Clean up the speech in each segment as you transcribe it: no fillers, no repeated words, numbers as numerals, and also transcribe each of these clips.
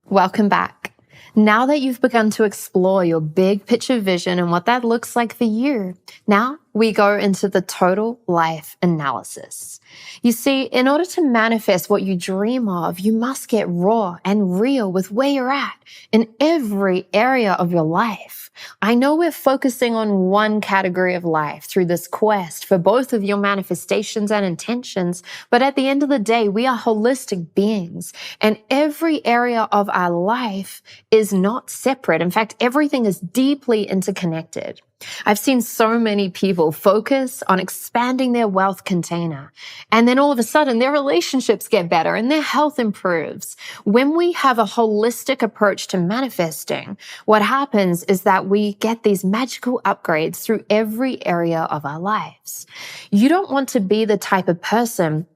Welcome back. Now that you've begun to explore your big picture vision and what that looks like for you, now we go into the total life analysis. You see, in order to manifest what you dream of, you must get raw and real with where you're at in every area of your life. I know we're focusing on one category of life through this quest for both of your manifestations and intentions, but at the end of the day, we are holistic beings, and every area of our life is not separate. In fact, everything is deeply interconnected. I've seen so many people focus on expanding their wealth container, and then all of a sudden their relationships get better and their health improves. When we have a holistic approach to manifesting, what happens is that we get these magical upgrades through every area of our lives. You don't want to be the type of person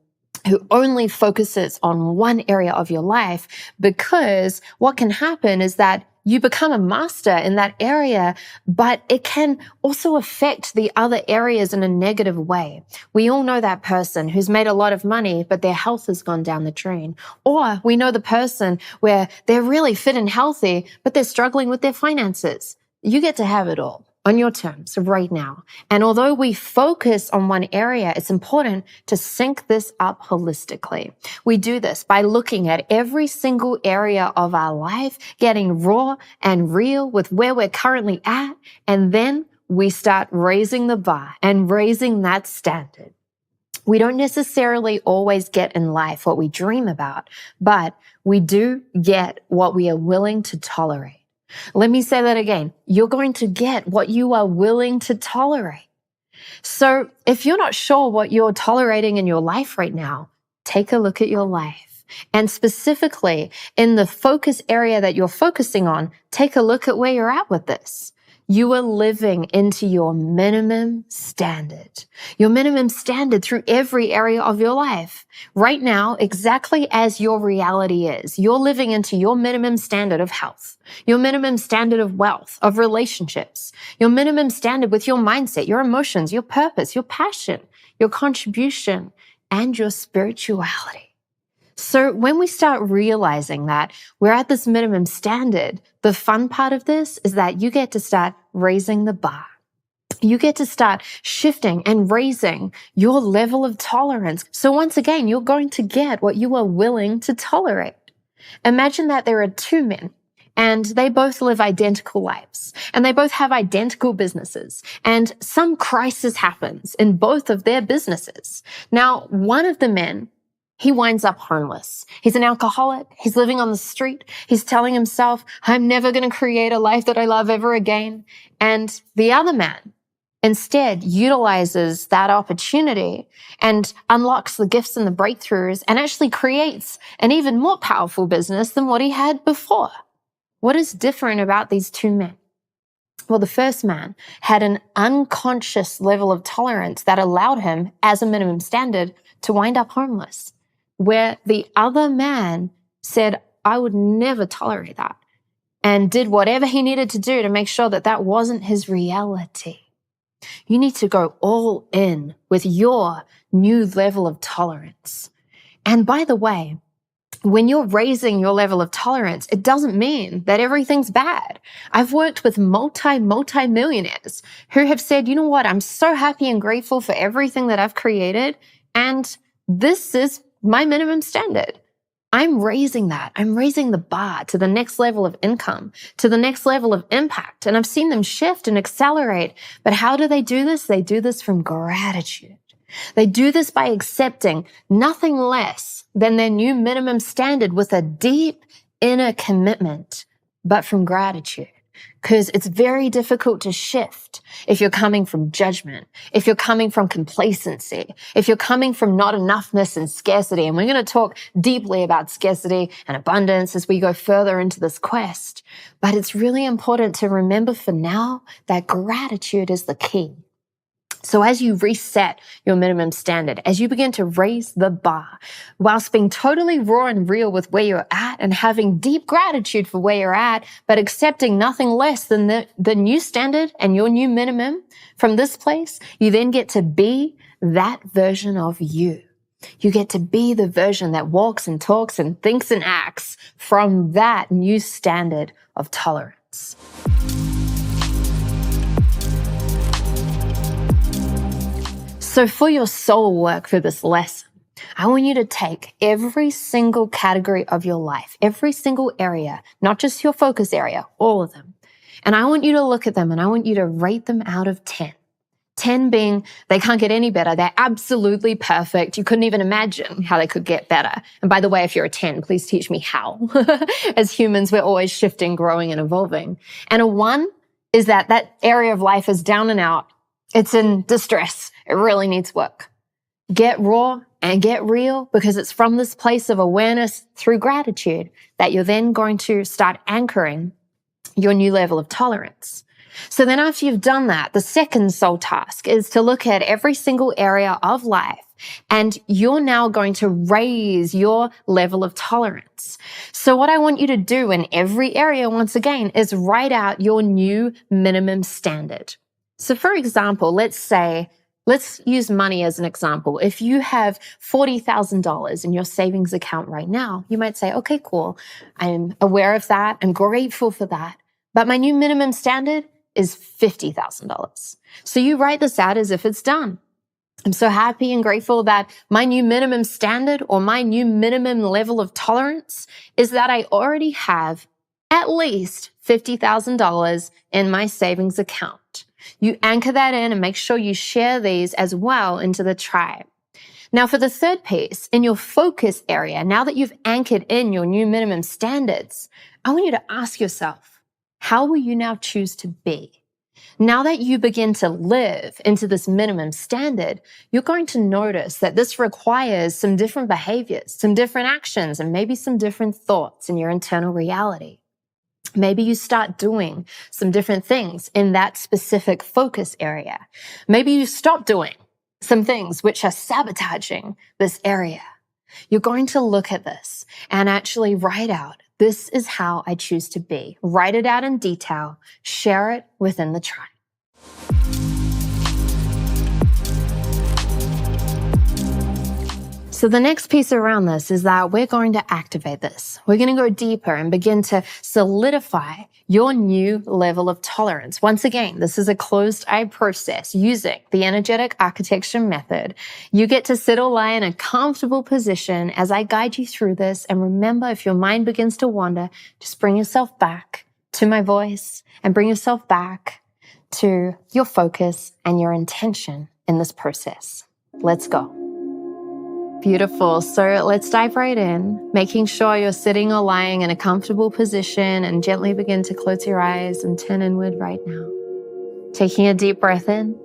who only focuses on one area of your life, because what can happen is that you become a master in that area, but it can also affect the other areas in a negative way. We all know that person who's made a lot of money, but their health has gone down the drain. Or we know the person where they're really fit and healthy, but they're struggling with their finances. You get to have it all on your terms right now. And although we focus on one area, it's important to sync this up holistically. We do this by looking at every single area of our life, getting raw and real with where we're currently at, and then we start raising the bar and raising that standard. We don't necessarily always get in life what we dream about, but we do get what we are willing to tolerate. Let me say that again. You're going to get what you are willing to tolerate. So if you're not sure what you're tolerating in your life right now, take a look at your life. And specifically in the focus area that you're focusing on, take a look at where you're at with this. You are living into your minimum standard. Your minimum standard through every area of your life. Right now, exactly as your reality is, you're living into your minimum standard of health, your minimum standard of wealth, of relationships, your minimum standard with your mindset, your emotions, your purpose, your passion, your contribution, and your spirituality. So when we start realizing that we're at this minimum standard, the fun part of this is that you get to start raising the bar. You get to start shifting and raising your level of tolerance. So once again, you're going to get what you are willing to tolerate. Imagine that there are two men, and they both live identical lives, and they both have identical businesses, and some crisis happens in both of their businesses. Now, one of the men, he winds up homeless. He's an alcoholic. He's living on the street. He's telling himself, I'm never going to create a life that I love ever again. And the other man instead utilizes that opportunity and unlocks the gifts and the breakthroughs and actually creates an even more powerful business than what he had before. What is different about these two men? Well, the first man had an unconscious level of tolerance that allowed him, as a minimum standard, to wind up homeless, where the other man said, I would never tolerate that, and did whatever he needed to do to make sure that that wasn't his reality. You need to go all in with your new level of tolerance. And by the way, when you're raising your level of tolerance, it doesn't mean that everything's bad. I've worked with multi-millionaires who have said, you know what, I'm so happy and grateful for everything that I've created, and this is my minimum standard. I'm raising that. I'm raising the bar to the next level of income, to the next level of impact. And I've seen them shift and accelerate. But how do they do this? They do this from gratitude. They do this by accepting nothing less than their new minimum standard with a deep inner commitment, but from gratitude. Because it's very difficult to shift if you're coming from judgment, if you're coming from complacency, if you're coming from not enoughness and scarcity. And we're going to talk deeply about scarcity and abundance as we go further into this quest. But it's really important to remember for now that gratitude is the key. So as you reset your minimum standard, as you begin to raise the bar, whilst being totally raw and real with where you're at and having deep gratitude for where you're at, but accepting nothing less than the new standard and your new minimum from this place, you then get to be that version of you. You get to be the version that walks and talks and thinks and acts from that new standard of tolerance. So for your soul work for this lesson, I want you to take every single category of your life, every single area, not just your focus area, all of them. And I want you to look at them and I want you to rate them out of 10. 10 being they can't get any better. They're absolutely perfect. You couldn't even imagine how they could get better. And by the way, if you're a 10, please teach me how. As humans, we're always shifting, growing, and evolving. And a 1 is that area of life is down and out. It's in distress. It really needs work. Get raw and get real, because it's from this place of awareness through gratitude that you're then going to start anchoring your new level of tolerance. So then after you've done that, the second soul task is to look at every single area of life, and you're now going to raise your level of tolerance. So what I want you to do in every area, once again, is write out your new minimum standard. So for example, let's use money as an example. If you have $40,000 in your savings account right now, you might say, okay, cool. I'm aware of that. I'm grateful for that. But my new minimum standard is $50,000. So you write this out as if it's done. I'm so happy and grateful that my new minimum standard or my new minimum level of tolerance is that I already have at least $50,000 in my savings account. You anchor that in and make sure you share these as well into the tribe. Now for the third piece, in your focus area, now that you've anchored in your new minimum standards, I want you to ask yourself, how will you now choose to be? Now that you begin to live into this minimum standard, you're going to notice that this requires some different behaviors, some different actions, and maybe some different thoughts in your internal reality. Maybe you start doing some different things in that specific focus area. Maybe you stop doing some things which are sabotaging this area. You're going to look at this and actually write out, this is how I choose to be. Write it out in detail, share it within the tribe. So the next piece around this is that we're going to activate this. We're going to go deeper and begin to solidify your new level of tolerance. Once again, this is a closed-eye process using the energetic architecture method. You get to sit or lie in a comfortable position as I guide you through this. And remember, if your mind begins to wander, just bring yourself back to my voice and bring yourself back to your focus and your intention in this process. Let's go. Beautiful. So let's dive right in, making sure you're sitting or lying in a comfortable position, and gently begin to close your eyes and turn inward right now. Taking a deep breath in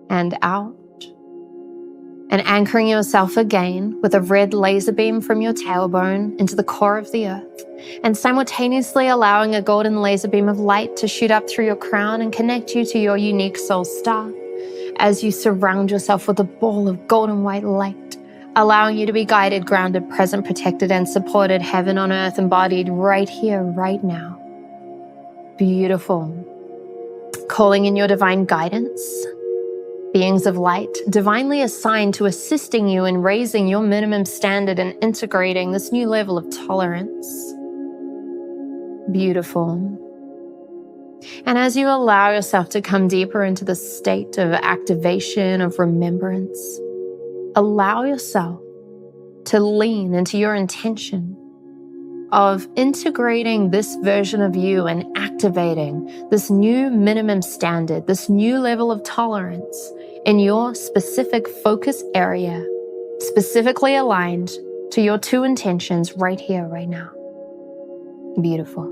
and out, and anchoring yourself again with a red laser beam from your tailbone into the core of the earth, and simultaneously allowing a golden laser beam of light to shoot up through your crown and connect you to your unique soul star as you surround yourself with a ball of golden white light, allowing you to be guided, grounded, present, protected, and supported, heaven on earth embodied right here, right now. Beautiful. Calling in your divine guidance, beings of light, divinely assigned to assisting you in raising your minimum standard and integrating this new level of tolerance. Beautiful. And as you allow yourself to come deeper into the state of activation, of remembrance, allow yourself to lean into your intention of integrating this version of you and activating this new minimum standard, this new level of tolerance in your specific focus area, specifically aligned to your two intentions right here, right now. Beautiful.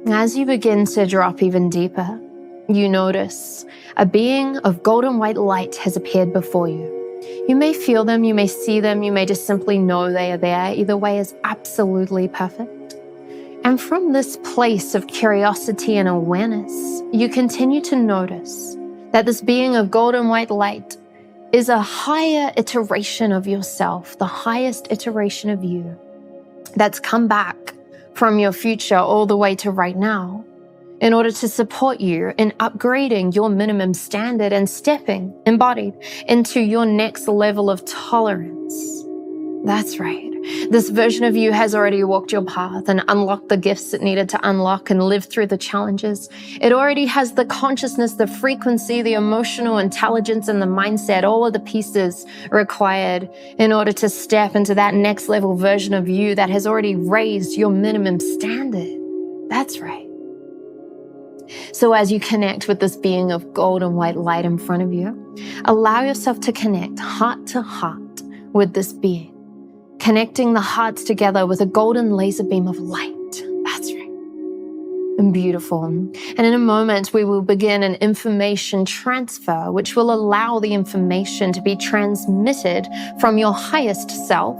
As you begin to drop even deeper, you notice a being of golden white light has appeared before you. You may feel them, you may see them, you may just simply know they are there. Either way is absolutely perfect. And from this place of curiosity and awareness, you continue to notice that this being of golden white light is a higher iteration of yourself, the highest iteration of you that's come back from your future all the way to right now. in order to support you in upgrading your minimum standard and stepping, embodied, into your next level of tolerance. That's right. This version of you has already walked your path and unlocked the gifts it needed to unlock and lived through the challenges. It already has the consciousness, the frequency, the emotional intelligence, and the mindset, all of the pieces required in order to step into that next level version of you that has already raised your minimum standard. That's right. So as you connect with this being of gold and white light in front of you, allow yourself to connect heart to heart with this being, connecting the hearts together with a golden laser beam of light. That's right. And beautiful. And in a moment, we will begin an information transfer, which will allow the information to be transmitted from your highest self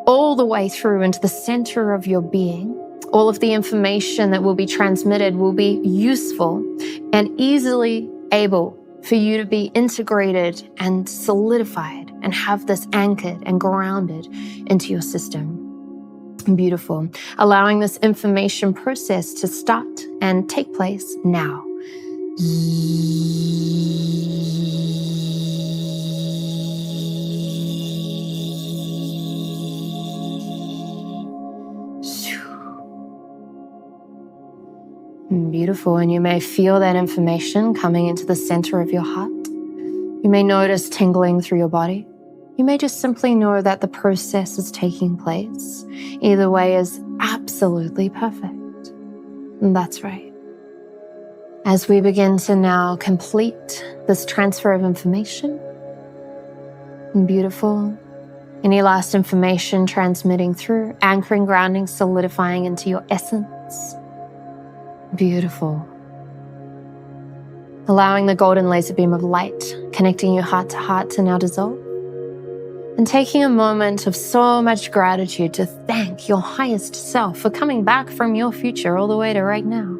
all the way through into the center of your being. All of the information that will be transmitted will be useful and easily able for you to be integrated and solidified and have this anchored and grounded into your system. Beautiful. Allowing this information process to start and take place now. Beautiful. And you may feel that information coming into the center of your heart. You may notice tingling through your body. You may just simply know that the process is taking place. Either way is absolutely perfect. And that's right. As we begin to now complete this transfer of information, beautiful. Any last information transmitting through, anchoring, grounding, solidifying into your essence. Beautiful. Allowing the golden laser beam of light connecting your heart to now dissolve. And taking a moment of so much gratitude to thank your highest self for coming back from your future all the way to right now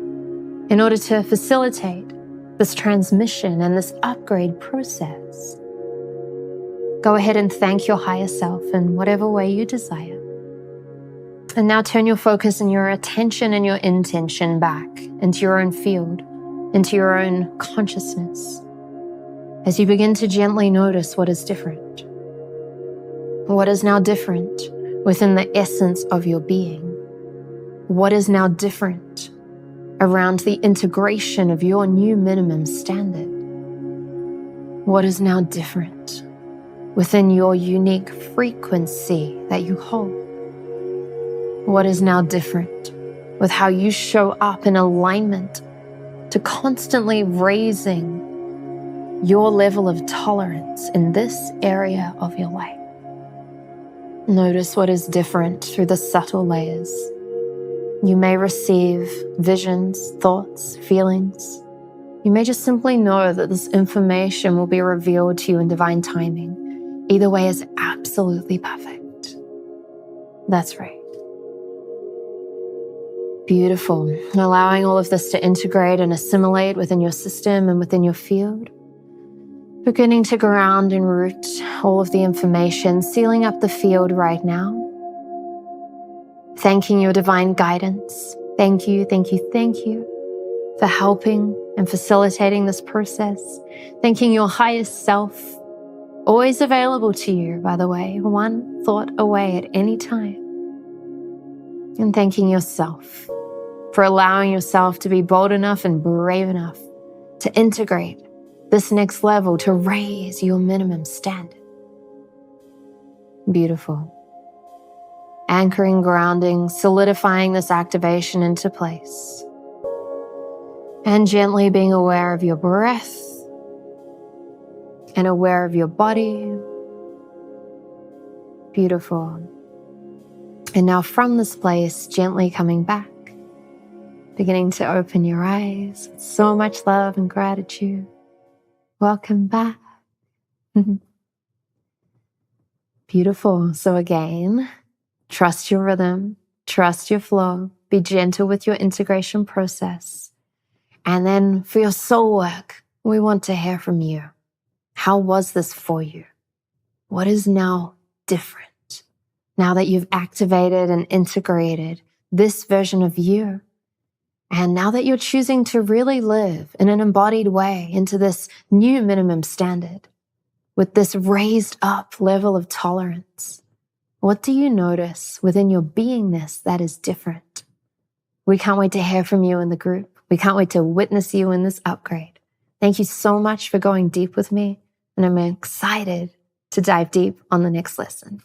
in order to facilitate this transmission and this upgrade process. Go ahead and thank your higher self in whatever way you desire. And now turn your focus and your attention and your intention back into your own field, into your own consciousness, as you begin to gently notice what is different. What is now different within the essence of your being? What is now different around the integration of your new minimum standard? What is now different within your unique frequency that you hold? What is now different with how you show up in alignment to constantly raising your level of tolerance in this area of your life? Notice what is different through the subtle layers. You may receive visions, thoughts, feelings. You may just simply know that this information will be revealed to you in divine timing. Either way is absolutely perfect. That's right. Beautiful. Allowing all of this to integrate and assimilate within your system and within your field. Beginning to ground and root all of the information, sealing up the field right now. Thanking your divine guidance. Thank you, thank you, thank you for helping and facilitating this process. Thanking your highest self, always available to you, by the way, one thought away at any time. And thanking yourself for allowing yourself to be bold enough and brave enough to integrate this next level, to raise your minimum standard. Beautiful. Anchoring, grounding, solidifying this activation into place. And gently being aware of your breath and aware of your body. Beautiful. And now from this place, gently coming back, beginning to open your eyes with so much love and gratitude. Welcome back. Beautiful. So again, trust your rhythm, trust your flow, be gentle with your integration process. And then for your soul work, we want to hear from you. How was this for you? What is now different? Now that you've activated and integrated this version of you, And now that you're choosing to really live in an embodied way into this new minimum standard, with this raised up level of tolerance, what do you notice within your beingness that is different? We can't wait to hear from you in the group. We can't wait to witness you in this upgrade. Thank you so much for going deep with me, and I'm excited to dive deep on the next lesson.